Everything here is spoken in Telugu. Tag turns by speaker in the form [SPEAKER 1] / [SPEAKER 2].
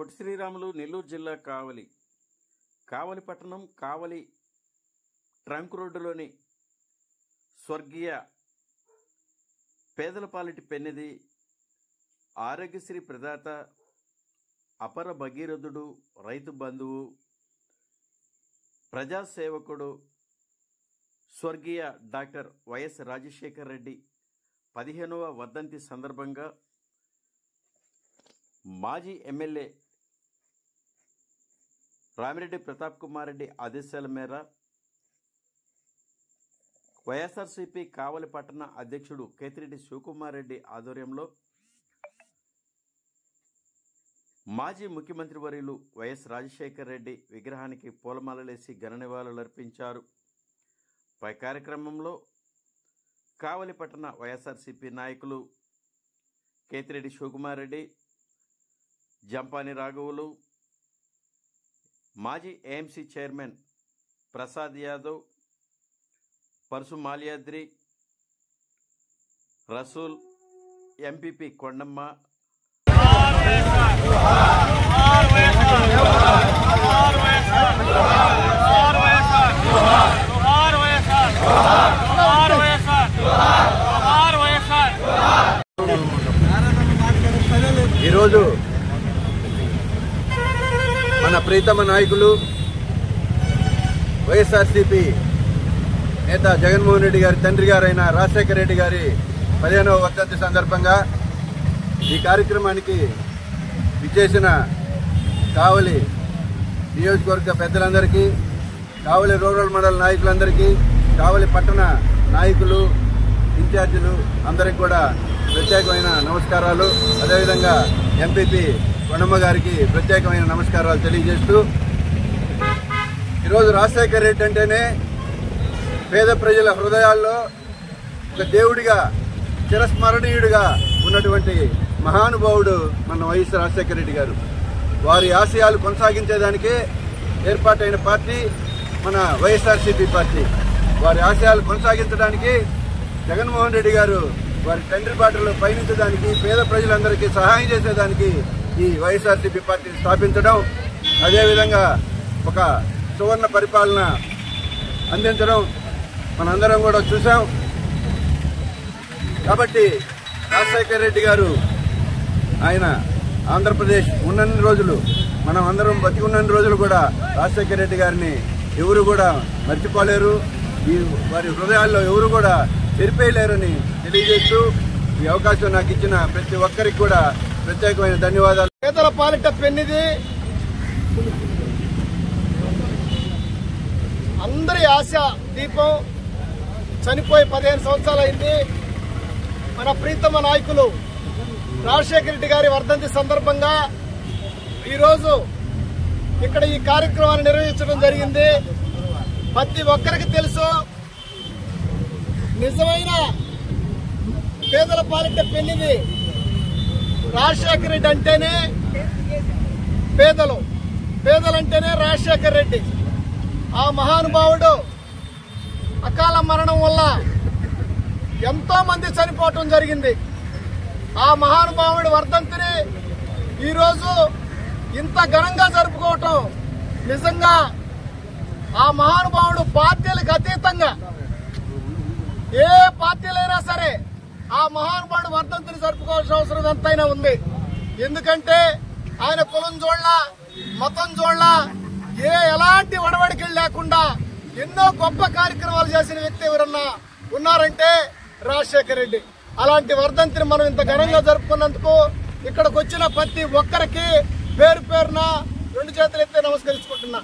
[SPEAKER 1] పొట్టి శ్రీరాములు నెల్లూరు జిల్లా కావలి పట్టణం కావలి ట్రంక్ రోడ్డులోని స్వర్గీయ పేదల పాలిటి పెన్నిది ఆరోగ్యశ్రీ ప్రదాత అపర భగీరథుడు రైతు బంధువు ప్రజాసేవకుడు స్వర్గీయ డాక్టర్ వైఎస్ రాజశేఖర్ రెడ్డి 15వ వర్ధంతి సందర్భంగా మాజీ ఎమ్మెల్యే రామిరెడ్డి ప్రతాప్ కుమార్ రెడ్డి ఆదేశాల మేర వైఎస్ఆర్సీపీ కావలి పట్టణ అధ్యక్షుడు కేతిరెడ్డి శివకుమార్ రెడ్డి ఆధ్వర్యంలో మాజీ ముఖ్యమంత్రి వర్యులు వైఎస్ రాజశేఖర్ రెడ్డి విగ్రహానికి పూలమాలలేసి ఘన నివాళులర్పించారు. పై కార్యక్రమంలో కావలి పట్టణ వైఎస్ఆర్సీపీ నాయకులు కేతిరెడ్డి శివకుమార్ రెడ్డి, జంపాని రాఘవులు, మాజీ AMC chairman Prasad Yadav, Parasu Malyadri, Rasool, MPP Kondamma,
[SPEAKER 2] ఈరోజు మన ప్రీతమ నాయకులు వైఎస్ఆర్సీపీ నేత జగన్మోహన్ రెడ్డి గారి తండ్రి గారైన రాజశేఖర రెడ్డి గారి 15వ వర్ధంతి సందర్భంగా ఈ కార్యక్రమానికి విచ్చేసిన కావలి నియోజకవర్గ పెద్దలందరికీ, కావలి రూరల్ మండల నాయకులందరికీ, కావలి పట్టణ నాయకులు, ఇన్ఛార్జీలు అందరికీ కూడా ప్రత్యేకమైన నమస్కారాలు. అదేవిధంగా ఎంపీపీ కొండమ్మ గారికి ప్రత్యేకమైన నమస్కారాలు తెలియజేస్తూ, ఈరోజు రాజశేఖర రెడ్డి అంటేనే పేద ప్రజల హృదయాల్లో ఒక దేవుడిగా, చిరస్మరణీయుడిగా ఉన్నటువంటి మహానుభావుడు మన వైఎస్ రాజశేఖర రెడ్డి గారు. వారి ఆశయాలు కొనసాగించేదానికే ఏర్పాటైన పార్టీ మన వైఎస్ఆర్సీపీ పార్టీ. వారి ఆశయాలు కొనసాగించడానికి జగన్మోహన్ రెడ్డి గారు వారి తండ్రి బాటలో పయనించడానికి, పేద ప్రజలందరికీ సహాయం చేసేదానికి ఈ వైఎస్ఆర్సీపీ పార్టీని స్థాపించడం, అదేవిధంగా ఒక సువర్ణ పరిపాలన అందించడం మనందరం కూడా చూసాం. కాబట్టి రాజశేఖర రెడ్డి గారు ఆయన ఆంధ్రప్రదేశ్ ఉన్నన్ని రోజులు, మనం అందరం బతికి ఉన్నన్ని రోజులు కూడా రాజశేఖర రెడ్డి గారిని ఎవరు కూడా మర్చిపోలేరు. వారి హృదయాల్లో ఎవరు కూడా చెరిపేయలేరని తెలియజేస్తూ ఈ అవకాశం నాకు ఇచ్చిన ప్రతి ఒక్కరికి కూడా ప్రత్యేకమైన ధన్యవాదాలు.
[SPEAKER 3] పేదల పాలిట పెన్నిది అందరి ఆశ దీపం. చనిపోయి 15 సంవత్సరాలైంది. మన ప్రీతమ నాయకులు రాజశేఖర రెడ్డి గారి వర్ధంతి సందర్భంగా ఈరోజు ఇక్కడ ఈ కార్యక్రమాన్ని నిర్వహించడం జరిగింది. ప్రతి ఒక్కరికి తెలుసు, నిజమైన పేదల పాలిట పెన్నిది రాజశేఖర రెడ్డి అంటేనే పేదలంటేనే రాజశేఖర రెడ్డి. ఆ మహానుభావుడు అకాల మరణం వల్ల ఎంతో మంది చనిపోవటం జరిగింది. ఆ మహానుభావుడి వర్ధంతిని ఈరోజు ఇంత ఘనంగా జరుపుకోవటం నిజంగా ఆ మహానుభావుడు పార్టీలకు అతీతంగా ఏ పార్టీలైనా సరే ఆ మహానుభావుడు వర్ధంతిని జరుపుకోవాల్సిన అవసరం ఎంతైనా ఉంది. ఎందుకంటే ఆయన కులం చూడలా, మతం చూడలా, ఎలాంటి వడవడికలు లేకుండా ఎన్నో గొప్ప కార్యక్రమాలు చేసిన వ్యక్తి ఎవరన్నా ఉన్నారంటే రాజశేఖర రెడ్డి. అలాంటి వర్ధంతిని మనం ఇంత ఘనంగా జరుపుకున్నందుకు ఇక్కడికి వచ్చిన ప్రతి ఒక్కరికి పేరు పేరున 2 చేతులు ఎత్తి నమస్కరించుకుంటున్నా.